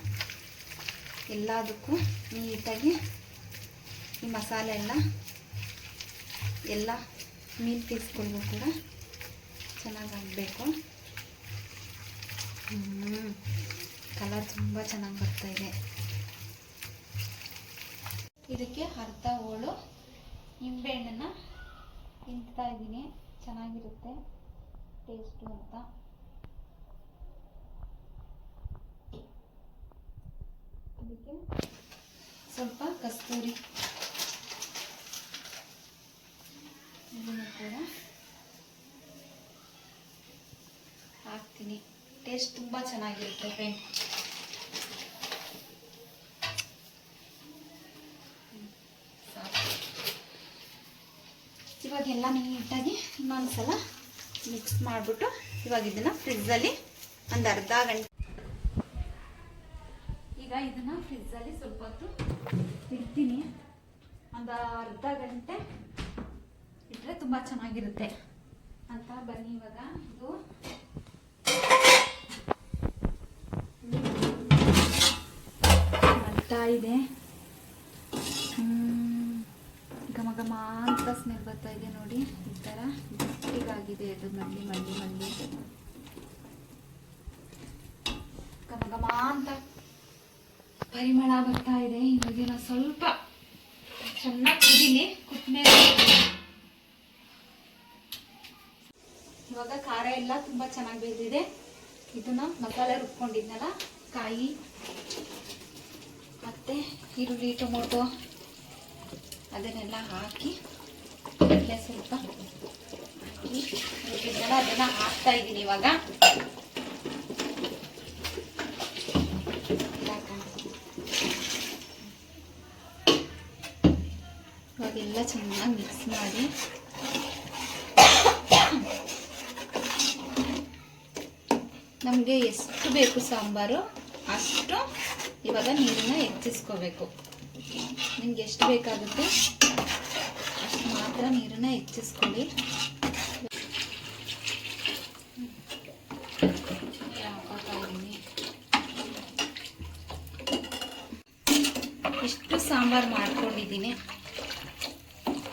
ಎಲ್ಲದಕ್ಕೂ ನೀಟಾಗಿ ಈ ಮಸಾಲೆ ಎಲ್ಲ ಮೀನು ಪೀಸ್ಗಳಿಗೂ ಕೂಡ ಚೆನ್ನಾಗಿ ಆಗಬೇಕು. ಕಲರ್ ತುಂಬ ಚೆನ್ನಾಗಿ ಬರ್ತಾಯಿದೆ. ಇದಕ್ಕೆ ಅರ್ಧ ಹೋಳು ನಿಂಬೆಹಣ್ಣನ್ನು ತಿಂತಾ ಇದ್ದೀನಿ, ಚೆನ್ನಾಗಿರುತ್ತೆ ಟೇಸ್ಟು ಅಂತ. ಇದಕ್ಕೆ ಸ್ವಲ್ಪ ಕಸ್ತೂರಿ ಇದನ್ನು ಕೂಡ ಹಾಕ್ತೀನಿ. ಟೇಸ್ಟ್ ತುಂಬ ಚೆನ್ನಾಗಿರುತ್ತೆ ಫ್ರೆಂಡ್. ಇವಾಗೆಲ್ಲ ನೀಟಾಗಿ ಇನ್ನೊಂದ್ಸಲ ಮಿಕ್ಸ್ ಮಾಡಿಬಿಟ್ಟು ಇವಾಗ ಇದನ್ನು ಫ್ರಿಜ್ಜಲ್ಲಿ ಒಂದು ಅರ್ಧ ಗಂಟೆ, ಈಗ ಇದನ್ನು ಫ್ರಿಜ್ಜಲ್ಲಿ ಸ್ವಲ್ಪ ಹೊತ್ತು ಇಡ್ತೀನಿ. ಒಂದು ಅರ್ಧ ಗಂಟೆ ಇಟ್ಟರೆ ತುಂಬ ಚೆನ್ನಾಗಿರುತ್ತೆ ಅಂತ. ಬನ್ನಿ ಇವಾಗ ಇದು ಮಲ್ತಾ ಇದೆ. ಘಮ ಘಮ ಅಂತ ಸ್ಮೆಲ್ ಬರ್ತಾ ಇದೆ ನೋಡಿ. ಈ ಥರ ಗಟ್ಟಿಗಾಗಿದೆ ಇದು, ಮಳ್ಳಿ ಘಮ ಘಮ ಅಂತ ಪರಿಮಳ ಬರ್ತಾ ಇದೆ. ಇವಾಗ ನಾವು ಸ್ವಲ್ಪ ಚೆನ್ನಾಗಿ ಕುದೀಲಿ. ಕುದ್ಮೇಲೆ ಇವಾಗ ಖಾರ ಎಲ್ಲ ತುಂಬ ಚೆನ್ನಾಗಿ ಬೇಯ್ದಿದೆ. ಇದನ್ನ ಮಸಾಲೆ ರುಬ್ಕೊಂಡಿದ್ನಲ್ಲ, ಕಾಯಿ ಮತ್ತು ಈರುಳ್ಳಿ ಟೊಮೊಟೊ ಅದನ್ನೆಲ್ಲ ಹಾಕಿ ಸ್ವಲ್ಪ ಹಾಕಿ ಅದನ್ನು ಹಾಕ್ತಾ ಇದ್ದೀನಿ ಇವಾಗ. ಇವಾಗೆಲ್ಲ ಚೆನ್ನಾಗಿ ಮಿಕ್ಸ್ ಮಾಡಿ ನಮಗೆ ಎಷ್ಟು ಬೇಕು ಸಾಂಬಾರು ಅಷ್ಟು ಇವಾಗ ನೀರನ್ನ ಹೆಚ್ಚಿಸ್ಕೋಬೇಕು. ನಿಮ್ಗೆ ಎಷ್ಟು ಬೇಕಾಗುತ್ತೆ ಅಷ್ಟು ಮಾತ್ರ ನೀರನ್ನ ಹೆಚ್ಚಿಸ್ಕೊಳ್ಳಿ. ಇಷ್ಟು ಸಾಂಬಾರು ಮಾಡ್ಕೊಂಡಿದ್ದೀನಿ,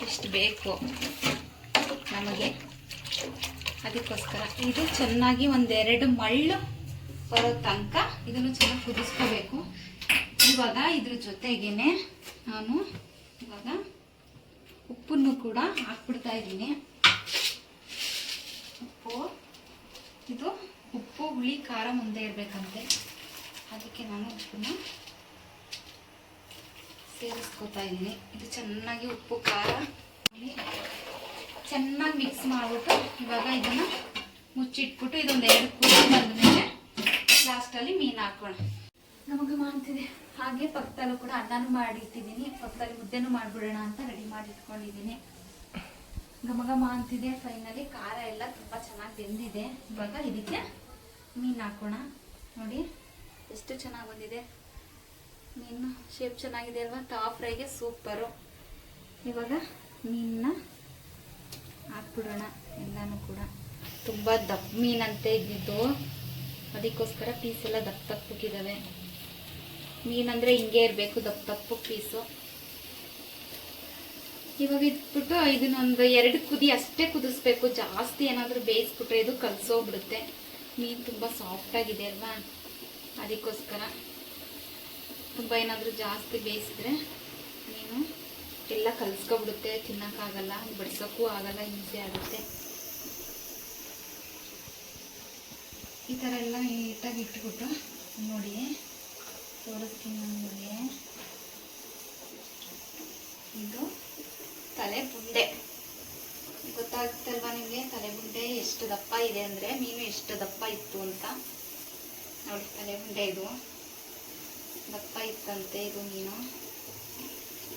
ಎಷ್ಟು ಬೇಕು ನಮಗೆ, ಅದಕ್ಕೋಸ್ಕರ ಇದು ಚೆನ್ನಾಗಿ ಒಂದೆರಡು ಮಳ್ಳು ಬರೋ ತನಕ ಇದನ್ನು ಚೆನ್ನಾಗಿ ಕುದಿಸ್ಕೋಬೇಕು. ಇವಾಗ ಇದ್ರ ಜೊತೆಗೇನೆ ನಾನು ಇವಾಗ ಉಪ್ಪನ್ನು ಕೂಡ ಹಾಕ್ಬಿಡ್ತಾ ಇದ್ದೀನಿ. ಉಪ್ಪು ಹುಳಿ ಖಾರ ಮುಂದೆ ಇರಬೇಕಂತೆ, ಅದಕ್ಕೆ ನಾನು ಉಪ್ಪನ್ನು ಸೇರಿಸ್ಕೊತಾ ಇದ್ದೀನಿ. ಇದು ಚೆನ್ನಾಗಿ ಉಪ್ಪು ಖಾರ ಚೆನ್ನಾಗಿ ಮಿಕ್ಸ್ ಮಾಡಿಬಿಟ್ಟು ಇವಾಗ ಇದನ್ನು ಮುಚ್ಚಿಟ್ಬಿಟ್ಟು ಇದೊಂದು 2 ಕುದಿ ಬಂದಮೇಲೆ ಲಾಸ್ಟಲ್ಲಿ ಮೀನು ಹಾಕೋಣ. ಘಮ ಅಂತಿದೆ. ಹಾಗೆ ಪಕ್ಕದಲ್ಲೂ ಕೂಡ ಅನ್ನನೂ ಮಾಡಿಟ್ಟಿದ್ದೀನಿ, ಪಕ್ಕದಲ್ಲಿ ಮುದ್ದೆನೂ ಮಾಡಿಬಿಡೋಣ ಅಂತ ರೆಡಿ ಮಾಡಿ ಇಟ್ಕೊಂಡಿದ್ದೀನಿ. ಘಮ ಅಂತಿದೆ. ಫೈನಲಿ ಖಾರ ಎಲ್ಲ ತುಂಬ ಚೆನ್ನಾಗಿ ಬೆಂದಿದೆ. ಇವಾಗ ಇದಕ್ಕೆ ಮೀನು ಹಾಕೋಣ. ನೋಡಿ ಎಷ್ಟು ಚೆನ್ನಾಗಿ ಬಂದಿದೆ ಮೀನು, ಶೇಪ್ ಚೆನ್ನಾಗಿದೆ ಅಲ್ವಾ? ತವಾ ಫ್ರೈಗೆ ಸೂಪರು. ಇವಾಗ ಮೀನನ್ನ ಹಾಕ್ಬಿಡೋಣ. ಎಲ್ಲನೂ ಕೂಡ ತುಂಬ ದಪ್ಪ ಮೀನಂತೆ ಇದ್ದಿದ್ದು, ಅದಕ್ಕೋಸ್ಕರ ಪೀಸ್ ಎಲ್ಲ ದಪ್ಪಕ್ಕಿದ್ದಾವೆ. ಮೀನಂದರೆ ಹಿಂಗೆ ಇರಬೇಕು, ದಪ್ಪ ಪೀಸು. ಇವಾಗ ಇಟ್ಬಿಟ್ಟು ಇದನ್ನೊಂದು 2 ಕುದಿ ಅಷ್ಟೇ ಕುದಿಸ್ಬೇಕು. ಜಾಸ್ತಿ ಏನಾದರೂ ಬೇಯಿಸ್ಬಿಟ್ರೆ ಇದು ಕಲಸೋಗ್ಬಿಡುತ್ತೆ. ಮೀನು ತುಂಬ ಸಾಫ್ಟಾಗಿದೆ ಅಲ್ವಾ? ಅದಕ್ಕೋಸ್ಕರ ತುಂಬ ಏನಾದರೂ ಜಾಸ್ತಿ ಬೇಯಿಸಿದ್ರೆ ಮೀನು ಎಲ್ಲ ಕಲಿಸ್ಕೊಬಿಡುತ್ತೆ, ತಿನ್ನೋಕ್ಕಾಗಲ್ಲ, ಬಡಿಸೋಕ್ಕೂ ಆಗಲ್ಲ, ಹಿಂಸೆ ಆಗುತ್ತೆ. ಈ ಥರ ಎಲ್ಲ ನೀಟಾಗಿ ಇಟ್ಬಿಟ್ಟು ನೋಡಿ ತೋರಿಸ್ತೀನಿ ನೋಡಿ. ಇದು ತಲೆ ಬುಂಡೆ. ಗೊತ್ತಾಗುತ್ತಲ್ವಾ ನಿಮಗೆ ತಲೆ ಬುಂಡೆ ಎಷ್ಟು ದಪ್ಪ ಇದೆ ಅಂದರೆ, ಮೀನು ಎಷ್ಟು ದಪ್ಪ ಇತ್ತು ಅಂತ. ನೋಡಿ ತಲೆ ಬುಂಡೆ ಇದು ದಪ್ಪ ಇತ್ತಂತೆ. ಇದು ಮೀನು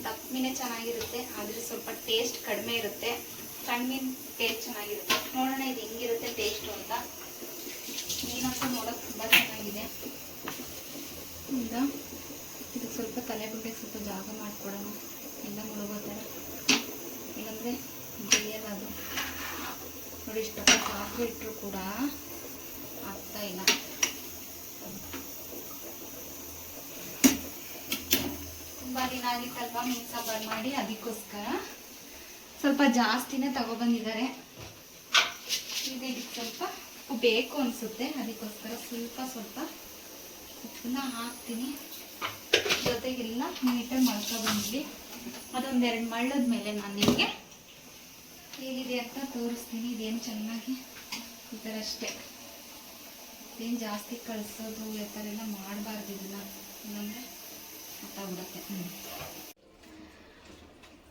ದಪ್ಪ ಮೀನೇ ಚೆನ್ನಾಗಿರುತ್ತೆ, ಆದರೆ ಸ್ವಲ್ಪ ಟೇಸ್ಟ್ ಕಡಿಮೆ ಇರುತ್ತೆ. ಸಣ್ಣ ಮೀನು ಟೇಸ್ಟ್ ಚೆನ್ನಾಗಿರುತ್ತೆ. ನೋಡೋಣ ಇದು ಹೆಂಗಿರುತ್ತೆ ಟೇಸ್ಟು ಅಂತ. ಮೀನಂತೂ ನೋಡೋಕೆ ತುಂಬ ಚೆನ್ನಾಗಿದೆ. ಈಗ ಇದಕ್ಕೆ ಸ್ವಲ್ಪ ತಲೆ ಬುಂಡೆಗೆ ಸ್ವಲ್ಪ ಜಾಗ ಮಾಡಿಕೊಡೋಣ, ಎಲ್ಲ ಮುಳುಗೋ ಥರ, ಇಲ್ಲಾಂದರೆ ಬೇಯಲ್ಲ ಅದು. ನೋಡಿ ಇಷ್ಟಪ್ಪ ಸಾಕು ಇಟ್ಟರು ಕೂಡ ಆಗ್ತಾ ಇಲ್ಲ. ತುಂಬ ದಿನ ಆಗಿತ್ತಲ್ವ ಮೀನು ಸಾಂಬಾರು ಮಾಡಿ, ಅದಕ್ಕೋಸ್ಕರ ಸ್ವಲ್ಪ ಜಾಸ್ತಿನೇ ತಗೊಬಂದಿದ್ದಾರೆ. ಈಗ ಇದಕ್ಕೆ ಸ್ವಲ್ಪ ಉಪ್ಪು ಬೇಕು ಅನಿಸುತ್ತೆ, ಅದಕ್ಕೋಸ್ಕರ ಸ್ವಲ್ಪ ಉಪ್ಪನ್ನ ಹಾಕ್ತೀನಿ. ಜೊತೆಗೆಲ್ಲ ನೀಟಾಗಿ ಬಂದ್ವಿ. ಅದೊಂದೆರಡು ಮಳ್ಳದ ಮೇಲೆ ನಾನು ನಿಮಗೆ ಹೇಗಿದೆ ಅಂತ ತೋರಿಸ್ತೀನಿ. ಇದೇನು ಚೆನ್ನಾಗಿ ಈ ಥರ ಅಷ್ಟೇ, ಇದೇನು ಜಾಸ್ತಿ ಕಳಿಸೋದು ಈ ಥರ ಎಲ್ಲ ಮಾಡಬಾರ್ದು. ಇದನ್ನ ಇಲ್ಲಾಂದರೆ ಗೊತ್ತಾಗ್ಬಿಡುತ್ತೆ.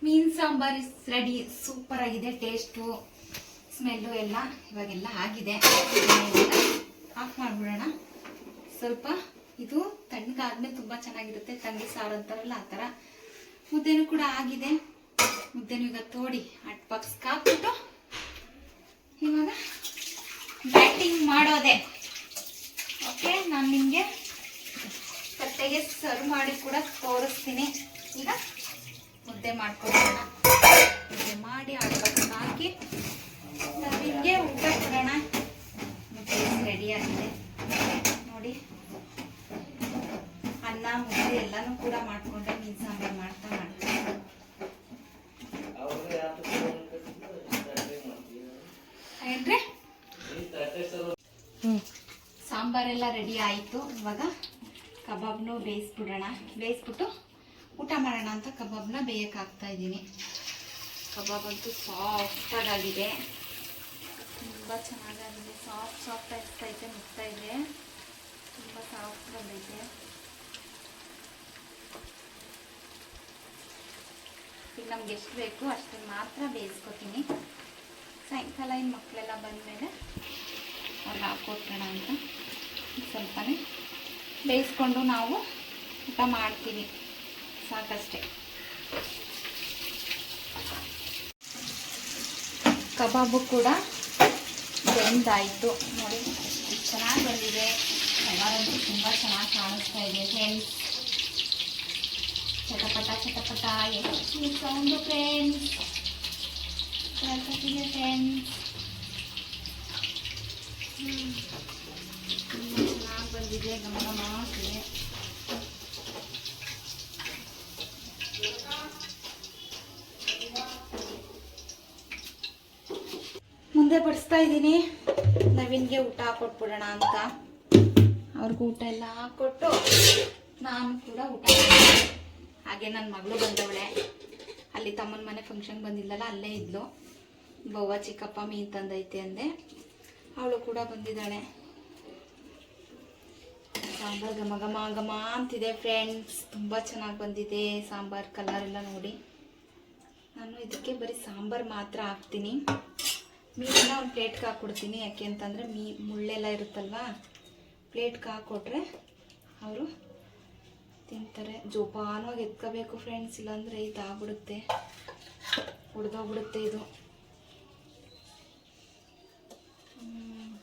ಮೀನು ಸಾಂಬಾರು ಇಸ್ ರೆಡಿ. ಸೂಪರ್ ಆಗಿದೆ, ಟೇಸ್ಟು ಸ್ಮೆಲ್ಲು ಎಲ್ಲ ಇವಾಗೆಲ್ಲ ಆಗಿದೆ. ಆಫ್ ಮಾಡಿಬಿಡೋಣ. ಸ್ವಲ್ಪ ಇದು ತಣ್ಣಗಾದ್ಮೇಲೆ ತುಂಬ ಚೆನ್ನಾಗಿರುತ್ತೆ. ತಂಗಿ ಸಾರು ಅಂತಾರಲ್ಲ ಆ ಥರ. ಮುದ್ದೆನೂ ಕೂಡ ಆಗಿದೆ. ಮುದ್ದೆನೂ ಈಗ ತೋಡಿ ಅಟ್ ಪಕ್ಸ್ಗೆ ಹಾಕ್ಬಿಟ್ಟು ಇವಾಗ ಬ್ಯಾಟಿಂಗ್ ಮಾಡೋದೆ. ಓಕೆ, ನಾನು ನಿಮಗೆ ತಟ್ಟೆಗೆ ಸರ್ವ್ ಮಾಡಿ ಕೂಡ ತೋರಿಸ್ತೀನಿ. ಈಗ ಮುದ್ದೆ ಮಾಡ್ಕೊಳ್ಳೋಣ. ಮುದ್ದೆ ಮಾಡಿ ಅಟ್ ಪಕ್ಸ್ಗೆ ಹಾಕಿ ನಮಗೆ ಊಟ ಕೊಡೋಣ. ಮುದ್ದೆ ರೆಡಿ ಆಗಿದೆ ನೋಡಿ. ಅನ್ನ ಮುದ್ದೆ ಎಲ್ಲನೂ ಕೂಡ ಮಾಡಿಕೊಂಡೆ. ಮೀನು ಸಾಂಬಾರು ಮಾಡ್ತಾ ಏನ್ರಿ ಸಾಂಬಾರೆಲ್ಲ ರೆಡಿ ಆಯಿತು. ಇವಾಗ ಕಬಾಬ್ನು ಬೇಯಿಸ್ಬಿಟ್ಟು ಊಟ ಮಾಡೋಣ ಅಂತ ಕಬಾಬ್ನ ಬೇಯಕ್ಕೆ ಹಾಕ್ತಾ ಇದ್ದೀನಿ. ಕಬಾಬ್ ಅಂತೂ ಸಾಫ್ಟಾಗಿದೆ, ತುಂಬ ಚೆನ್ನಾಗಾಗಿದೆ. ಸಾಫ್ಟ್ ಆಗ್ತೈತೆ, ಮುಗ್ತಾ ಇದೆ, ತುಂಬ ಸಾಫ್ಟ್ ಬಂದೈತೆ. ಈಗ ನಮ್ಗೆ ಎಷ್ಟು ಬೇಕು ಅಷ್ಟು ಮಾತ್ರ ಬೇಯಿಸ್ಕೊತೀನಿ. ಸಾಯಂಕಾಲ ಇನ್ನು ಮಕ್ಕಳೆಲ್ಲ ಬಂದಮೇಲೆ ಅವ್ರಿಗೆ ಹಾಕ್ಕೊಟ್ಟೋಣ ಅಂತ ಸ್ವಲ್ಪನೇ ಬೇಯಿಸ್ಕೊಂಡು ನಾವು ಊಟ ಮಾಡ್ತೀವಿ, ಸಾಕಷ್ಟೇ. ಕಬಾಬು ಕೂಡ ಬೆಂದಾಯಿತು ನೋಡಿ, ಎಷ್ಟು ಚೆನ್ನಾಗಿ ಬಂದಿದೆ. ಕಲರಂತೂ ತುಂಬ ಚೆನ್ನಾಗಿ ಕಾಣಿಸ್ತಾ ಇದೆ ಫ್ರೆಂಡ್ಸ್. ಚಟಪಟ ಎಷ್ಟು ಸೌಂಡು ಫ್ರೆಂಡ್ಸ್, ಕೇಳ್ಕೊತೀನಿ ಫ್ರೆಂಡ್ಸ್. ತುಂಬ ಚೆನ್ನಾಗಿ ಬಂದಿದೆ, ಗಮನ ಮಾಡ್ತಿದೆ. ಮುಂದೆ ಬಡಿಸ್ತಾ ಇದ್ದೀನಿ. ನವೀನ್ಗೆ ಊಟ ಹಾಕೊಟ್ಬಿಡೋಣ ಅಂತ. ಅವ್ರಿಗೂ ಊಟ ಎಲ್ಲ ಹಾಕ್ಕೊಟ್ಟು ನಾನು ಕೂಡ ಊಟ ಮಾಡ್ತೀನಿ. ಹಾಗೆ ನನ್ನ ಮಗಳು ಬಂದವಳೆ. ಅಲ್ಲಿ ತಮ್ಮನ ಮನೆ ಫಂಕ್ಷನ್ ಬಂದಿಲ್ಲಲ್ಲ, ಅಲ್ಲೇ ಇದ್ಲು. ಬವ್ವ ಚಿಕ್ಕಪ್ಪ ಮೀನು ತಂದೈತೆ ಅಂದೆ, ಅವಳು ಕೂಡ ಬಂದಿದ್ದಾಳೆ. ಸಾಂಬಾರು ಘಮ ಘಮ ಘಮ ಅಂತಿದೆ ಫ್ರೆಂಡ್ಸ್. ತುಂಬ ಚೆನ್ನಾಗಿ ಬಂದಿದೆ ಸಾಂಬಾರು. ಕಲರ್ ಎಲ್ಲ ನೋಡಿ. ನಾನು ಇದಕ್ಕೆ ಬರೀ ಸಾಂಬಾರು ಮಾತ್ರ ಹಾಕ್ತೀನಿ. ಮೀನನ್ನ ಒಂದು ಪ್ಲೇಟ್ಗೆ ಹಾಕ್ಕೊಡ್ತೀನಿ. ಯಾಕೆ ಅಂತಂದರೆ ಮುಳ್ಳೆಲ್ಲ ಇರುತ್ತಲ್ವಾ, ಪ್ಲೇಟ್ಗೆ ಹಾಕ್ಕೊಟ್ರೆ ಅವರು ತಿಂತಾರೆ. ಜೋಪಾನವಾಗಿ ಎತ್ಕೋಬೇಕು ಫ್ರೆಂಡ್ಸ್, ಇಲ್ಲಾಂದರೆ ಇದಾಗ್ಬಿಡುತ್ತೆ, ಹೊಡೆದೋಗ್ಬಿಡುತ್ತೆ ಇದು.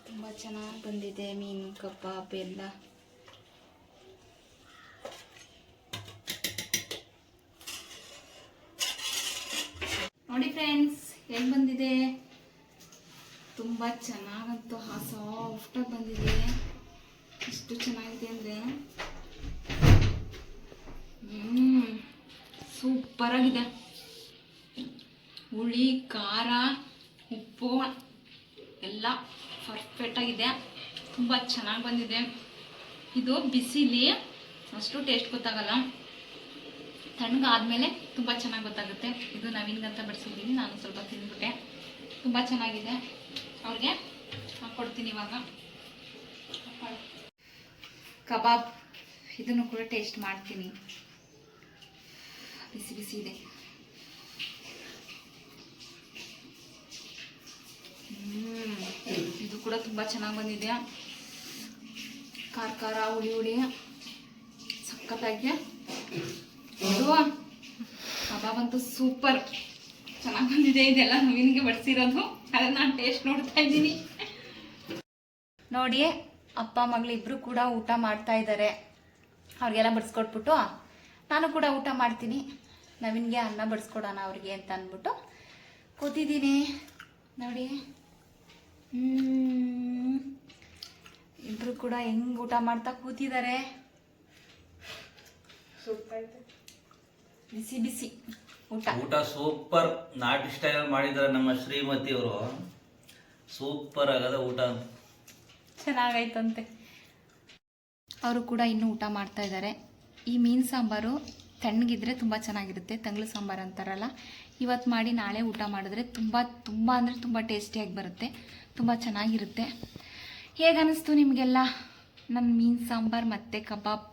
ತುಂಬ ಚೆನ್ನಾಗಿ ಬಂದಿದೆ ಮೀನು ಕಬಾಬ್ ಎಲ್ಲ. ನೋಡಿ ಫ್ರೆಂಡ್ಸ್ ಹೇಗೆ ಬಂದಿದೆ. ತುಂಬ ಚೆನ್ನಾಗಂತೂ ಸಾಫ್ಟಾಗಿ ಬಂದಿದೆ. ಎಷ್ಟು ಚೆನ್ನಾಗಿದೆ ಅಂದರೆ ಸೂಪರಾಗಿದೆ. ಹುಳಿ, ಖಾರ, ಉಪ್ಪು ಎಲ್ಲ ಪರ್ಫೆಕ್ಟಾಗಿದೆ. ತುಂಬ ಚೆನ್ನಾಗಿ ಬಂದಿದೆ. ಇದು ಬಿಸಿಲಿ ಅಷ್ಟು ಟೇಸ್ಟ್ ಗೊತ್ತಾಗಲ್ಲ, ತಣ್ಣಗಾದ್ಮೇಲೆ ತುಂಬ ಚೆನ್ನಾಗಿ ಗೊತ್ತಾಗುತ್ತೆ. ಇದು ನವೀನ್ಗಂತ ಬಡಿಸಿದ್ದೀನಿ, ನಾನು ಸ್ವಲ್ಪ ತಿಂದ್ಬಿಟ್ಟೆ. ತುಂಬ ಚೆನ್ನಾಗಿದೆ. ಅವ್ರಿಗೆ ಹಾಕ್ಕೊಡ್ತೀನಿ ಇವಾಗ. ಕಬಾಬ್ ಇದನ್ನು ಕೂಡ ಟೇಸ್ಟ್ ಮಾಡ್ತೀನಿ. ಬಿಸಿ ಬಿಸಿ ಇದೆ. ತುಂಬ ಚೆನ್ನಾಗಿ ಬಂದಿದೆ. ಖಾರ ಖಾರ ಹುಳಿ ಹುಳಿ ಸಕ್ಕತ್ತಾಗಿದೆ. ಅದು ಕಬಾಬ್ ಅಂತೂ ಸೂಪರ್ ಚೆನ್ನಾಗಿ ಬಂದಿದೆ. ಇದೆಲ್ಲ ನವೀನ್ಗೆ ಬಡಿಸಿರೋದು, ಅದನ್ನು ನಾನು ಟೇಸ್ಟ್ ನೋಡ್ತಾ ಇದ್ದೀನಿ. ನೋಡಿ ಅಪ್ಪ ಮಗಳಿಬ್ರು ಕೂಡ ಊಟ ಮಾಡ್ತಾ ಇದ್ದಾರೆ. ಅವ್ರಿಗೆಲ್ಲ ಬಡಿಸ್ಕೊಟ್ಬಿಟ್ಟು ನಾನು ಕೂಡ ಊಟ ಮಾಡ್ತೀನಿ. ನವೀನ್ಗೆ ಅನ್ನ ಬಡಿಸ್ಕೊಡೋಣ ಅವ್ರಿಗೆ ಅಂತ ಅಂದ್ಬಿಟ್ಟು ಕೂತಿದ್ದೀನಿ. ನೋಡಿ ಇಬ್ರು ಕೂಡ ಹೆಂಗ್ ಊಟ ಮಾಡ್ತಾ ಕೂತಿದ್ದಾರೆ. ಬಿಸಿ ಬಿಸಿ ಊಟ ಸೂಪರ್ ನಾಟಿ ಸ್ಟೈಲ್ ಮಾಡಿದ್ದಾರೆ ನಮ್ಮ ಶ್ರೀಮತಿ ಅವರು. ಸೂಪರ್ ಆಗದ ಊಟ ಚೆನ್ನಾಗೈತಂತೆ. ಅವರು ಕೂಡ ಇನ್ನೂ ಊಟ ಮಾಡ್ತಾ ಇದ್ದಾರೆ. ಈ ಮೀನು ಸಾಂಬಾರು ತಣ್ಣಗಿದ್ರೆ ತುಂಬ ಚೆನ್ನಾಗಿರುತ್ತೆ. ತಂಗ್ಳು ಸಾಂಬಾರು ಅಂತಾರಲ್ಲ, ಇವತ್ತು ಮಾಡಿ ನಾಳೆ ಊಟ ಮಾಡಿದ್ರೆ ತುಂಬ ತುಂಬ ಅಂದರೆ ತುಂಬ ಟೇಸ್ಟಿಯಾಗಿ ಬರುತ್ತೆ, ತುಂಬ ಚೆನ್ನಾಗಿರುತ್ತೆ. ಹೇಗನ್ನಿಸ್ತು ನಿಮಗೆಲ್ಲ ನನ್ನ ಮೀನು ಸಾಂಬಾರು ಮತ್ತು ಕಬಾಬ್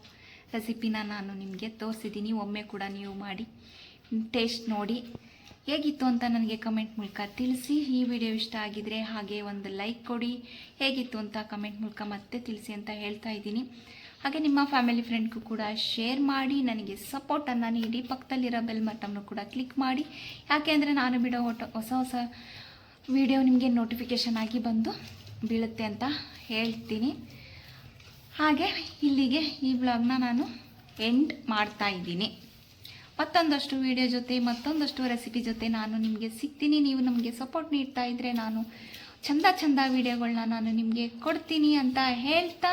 ರೆಸಿಪಿನ ನಾನು ನಿಮಗೆ ತೋರಿಸಿದ್ದೀನಿ. ಒಮ್ಮೆ ಕೂಡ ನೀವು ಮಾಡಿ ಟೇಸ್ಟ್ ನೋಡಿ ಹೇಗಿತ್ತು ಅಂತ ನನಗೆ ಕಮೆಂಟ್ ಮೂಲಕ ತಿಳಿಸಿ. ಈ ವಿಡಿಯೋ ಇಷ್ಟ ಆಗಿದರೆ ಹಾಗೆ ಒಂದು ಲೈಕ್ ಕೊಡಿ. ಹೇಗಿತ್ತು ಅಂತ ಕಮೆಂಟ್ ಮೂಲಕ ಮತ್ತೆ ತಿಳಿಸಿ ಅಂತ ಹೇಳ್ತಾ ಇದ್ದೀನಿ. ಹಾಗೆ ನಿಮ್ಮ ಫ್ಯಾಮಿಲಿ ಫ್ರೆಂಡ್ಗೂ ಕೂಡ ಶೇರ್ ಮಾಡಿ ನನಗೆ ಸಪೋರ್ಟನ್ನು ನೀಡಿ. ಪಕ್ಕದಲ್ಲಿರೋ ಬೆಲ್ ಬಟನ್ನು ಕೂಡ ಕ್ಲಿಕ್ ಮಾಡಿ, ಯಾಕೆಂದರೆ ನಾನು ಬಿಡೋ ಹೊಸ ಹೊಸ ವಿಡಿಯೋ ನಿಮಗೆ ನೋಟಿಫಿಕೇಷನ್ ಆಗಿ ಬಂದು ಬೀಳುತ್ತೆ ಅಂತ ಹೇಳ್ತೀನಿ. ಹಾಗೆ ಇಲ್ಲಿಗೆ ಈ ವ್ಲಾಗ್ನ ನಾನು ಎಂಡ್ ಮಾಡ್ತಾ ಇದ್ದೀನಿ. ಮತ್ತೊಂದಷ್ಟು ವಿಡಿಯೋ ಜೊತೆ ಮತ್ತೊಂದಷ್ಟು ರೆಸಿಪಿ ಜೊತೆ ನಾನು ನಿಮಗೆ ಸಿಗ್ತೀನಿ. ನೀವು ನಮಗೆ ಸಪೋರ್ಟ್ ನೀಡ್ತಾ ಇದ್ದರೆ ನಾನು ಚಂದ ವಿಡಿಯೋಗಳನ್ನ ನಾನು ನಿಮಗೆ ಕೊಡ್ತೀನಿ ಅಂತ ಹೇಳ್ತಾ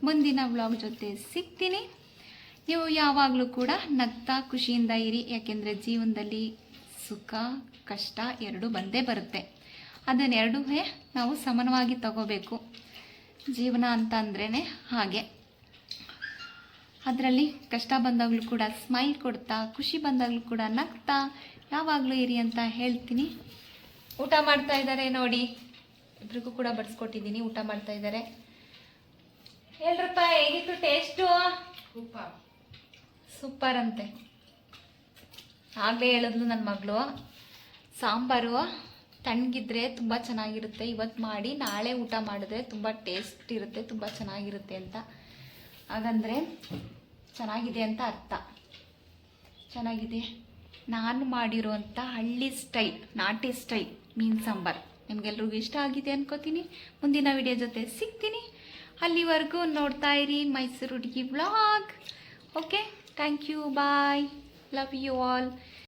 ಮುಂದಿನ ವ್ಲಾಗ್ ಜೊತೆ ಸಿಗ್ತೀನಿ. ನೀವು ಯಾವಾಗಲೂ ಕೂಡ ನಗ್ತಾ ಖುಷಿಯಿಂದ ಇರಿ, ಯಾಕೆಂದರೆ ಜೀವನದಲ್ಲಿ ಸುಖ ಕಷ್ಟ ಎರಡೂ ಬಂದೇ ಬರುತ್ತೆ. ಅದನ್ನೆರಡೂ ನಾವು ಸಮಾನವಾಗಿ ತಗೋಬೇಕು. ಜೀವನ ಅಂತ ಅಂದ್ರೇ ಹಾಗೆ. ಅದರಲ್ಲಿ ಕಷ್ಟ ಬಂದಾಗಲೂ ಕೂಡ ಸ್ಮೈಲ್ ಕೊಡ್ತಾ, ಖುಷಿ ಬಂದಾಗಲೂ ಕೂಡ ನಗ್ತಾ ಯಾವಾಗಲೂ ಇರಿ ಅಂತ ಹೇಳ್ತೀನಿ. ಊಟ ಮಾಡ್ತಾ ಇದ್ದಾರೆ ನೋಡಿ, ಇಬ್ರಿಗೂ ಕೂಡ ಬಡಿಸ್ಕೊಟ್ಟಿದ್ದೀನಿ. ಊಟ ಮಾಡ್ತಾ ಇದ್ದಾರೆ. ಹೇಳ್ರಪ್ಪ ಹೇಗಿತ್ತು ಟೇಸ್ಟು? ಸೂಪರ್ ಅಂತೆ. ಆಗಲೇ ಹೇಳಿದ್ಲು ನನ್ನ ಮಗಳು, ಸಾಂಬಾರು ತಣ್ಣಗಿದ್ರೆ ತುಂಬ ಚೆನ್ನಾಗಿರುತ್ತೆ, ಇವತ್ತು ಮಾಡಿ ನಾಳೆ ಊಟ ಮಾಡಿದ್ರೆ ತುಂಬ ಟೇಸ್ಟ್ ಇರುತ್ತೆ, ತುಂಬ ಚೆನ್ನಾಗಿರುತ್ತೆ ಅಂತ. ಹಾಗಂದರೆ ಚೆನ್ನಾಗಿದೆ ಅಂತ ಅರ್ಥ. ಚೆನ್ನಾಗಿದೆ. ನಾನು ಮಾಡಿರುವಂಥ ಹಳ್ಳಿ ಸ್ಟೈಲ್, ನಾಟಿ ಸ್ಟೈಲ್ ಮೀನು ಸಾಂಬಾರು ನಿಮಗೆಲ್ರಿಗೂ ಇಷ್ಟ ಆಗಿದೆ ಅನ್ಕೋತೀನಿ. ಮುಂದಿನ ವಿಡಿಯೋ ಜೊತೆ ಸಿಗ್ತೀನಿ. ಅಲ್ಲಿವರೆಗೂ ನೋಡ್ತಾ ಇರಿ ಮೈಸೂರು ಹುಡುಗಿ vlog. Okay, thank you, bye, love you all.